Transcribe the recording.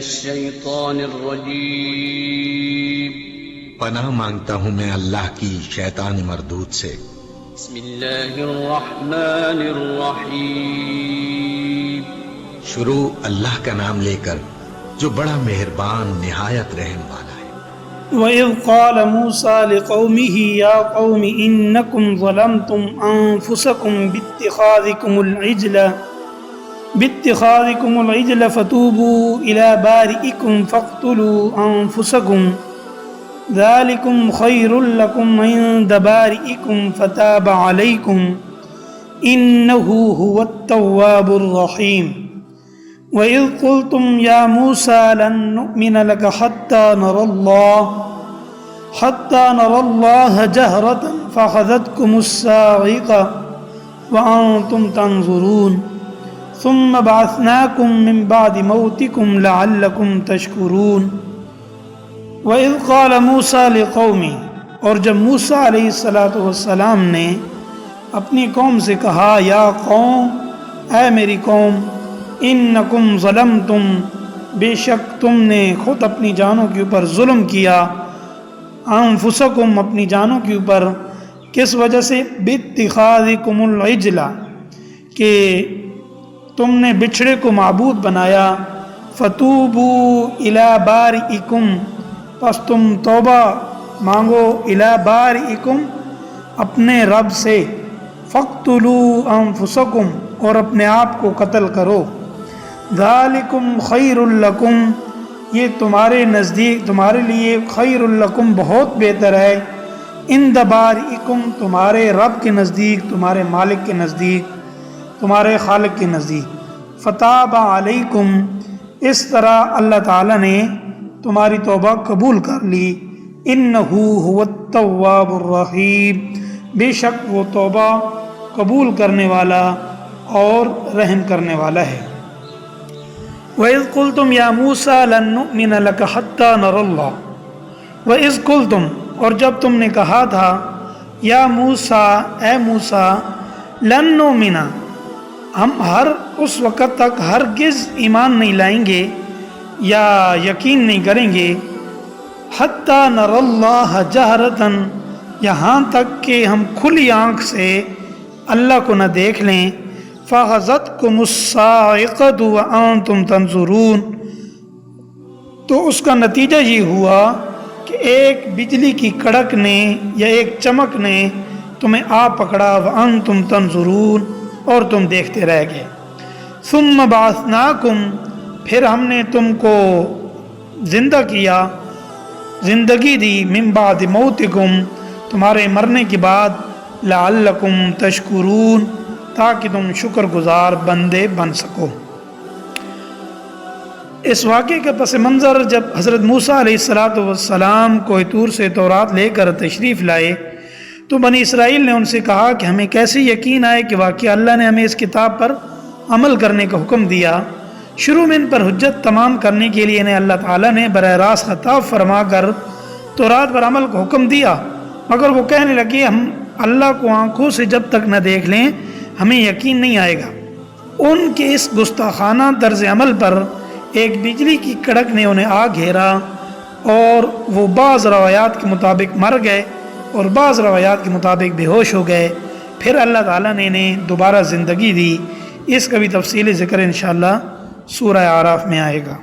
الشيطان الرجيم پناہ مانگتا ہوں میں اللہ کی شیطان مردود سے۔ بسم الله الرحمن الرحيم شروع اللہ کا نام لے کر جو بڑا مہربان نہایت رحم والا ہے۔ وَإِذْ قَالَ مُوسَى لِقَوْمِهِ يَا قَوْمِ إِنَّكُمْ ظَلَمْتُمْ أَنفُسَكُمْ بِاتِّخَاذِكُمُ الْعِجْلَ فَتُوبُوا إِلَى بَارِئِكُمْ فَاقْتُلُوا أَنفُسَكُمْ ذَلِكُمْ خَيْرٌ لَكُمْ عِندَ بَارِئِكُمْ فَتَابَ عَلَيْكُمْ إِنَّهُ هُوَ التَّوَّابُ الرَّحِيمُ وَإِذْ قُلْتُمْ يَا مُوسَى لَن نُّؤْمِنَ لَكَ حَتَّى نَرَى اللَّهَ جَهْرَةً فَأَخَذَتْكُمُ الصَّاعِقَةُ وَأَنْتُمْ تَنظُرُونَ ثُمَّ بَعَثْنَاكُمْ مِنْ بَعْدِ مَوْتِكُمْ لَعَلَّكُمْ تَشْكُرُونَ وَإِذْ قَالَ مُوسَى لِقَوْمِهِ، اور جب موسیٰ علیہ السلام نے اپنی قوم سے کہا، یا قوم، اے میری قوم، انکم ظلمتم، بے شک تم نے خود اپنی جانوں کے اوپر ظلم کیا، انفسکم، اپنی جانوں کے اوپر، کس وجہ سے؟ باتخاذکم العجل، کہ تم نے بچھڑے کو معبود بنایا، فتوبوا الی بارئکم، پس تم توبہ مانگو، الی بارئکم، اپنے رب سے، فاقتلوا انفسکم، اور اپنے آپ کو قتل کرو، ذالکم خیر لکم، یہ تمہارے نزدیک، تمہارے لیے، خیر لکم، بہت بہتر ہے، عند بارئکم، تمہارے رب کے نزدیک، تمہارے مالک کے نزدیک، تمہارے خالق کے نزدیک، فتاب علیکم، اس طرح اللہ تعالیٰ نے تمہاری توبہ قبول کر لی، انہ هو التواب الرحیم، بے شک وہ توبہ قبول کرنے والا اور رحم کرنے والا ہے۔ وَإِذْ قُلْتُمْ يَا مُوسَى لَن نُّؤْمِنَ لَكَ حَتَّى نَرَى اللَّهَ، وَإِذْ قُلْتُمْ، اور جب تم نے کہا تھا، یا موسیٰ، اے موسیٰ، لن نؤمن، ہم اس وقت تک ہرگز ایمان نہیں لائیں گے یا یقین نہیں کریں گے، حَتَّى نَرَى اللَّهَ جَهْرَةً، یہاں تک کہ ہم کھلی آنکھ سے اللہ کو نہ دیکھ لیں، فَأَخَذَتْكُمُ الصَّاعِقَةُ وَأَنْتُمْ تَنظُرُونَ، تو اس کا نتیجہ یہ ہوا کہ ایک بجلی کی کڑک نے یا ایک چمک نے تمہیں آ پکڑا، وَأَنْتُمْ تَنظُرُونَ، اور تم دیکھتے رہ گئے، ثُمَّ بَعَثْنَاكُمْ، پھر ہم نے تم کو زندہ کیا، زندگی دی، مِن بَعْدِ مَوْتِكُمْ، تمہارے مرنے کے بعد، لَعَلَّكُمْ تَشْكُرُونَ، تاکہ تم شکر گزار بندے بن سکو۔ اس واقعے کا پس منظر جب حضرت موسیٰ علیہ السلام کوہ طور سے تورات لے کر تشریف لائے تو بنی اسرائیل نے ان سے کہا کہ ہمیں کیسے یقین آئے کہ واقعہ اللہ نے ہمیں اس کتاب پر عمل کرنے کا حکم دیا۔ شروع میں ان پر حجت تمام کرنے کے لیے انہیں اللہ تعالیٰ نے براہ راست خطاب فرما کر تورات پر عمل کا حکم دیا، مگر وہ کہنے لگے ہم اللہ کو آنکھوں سے جب تک نہ دیکھ لیں ہمیں یقین نہیں آئے گا۔ ان کے اس گستاخانہ طرز عمل پر ایک بجلی کی کڑک نے انہیں آ گھیرا اور وہ بعض روایات کے مطابق مر گئے اور بعض روایات کے مطابق بے ہوش ہو گئے، پھر اللہ تعالیٰ نے انہیں دوبارہ زندگی دی۔ اس کا بھی تفصیلی ذکر انشاءاللہ سورہ اعراف میں آئے گا۔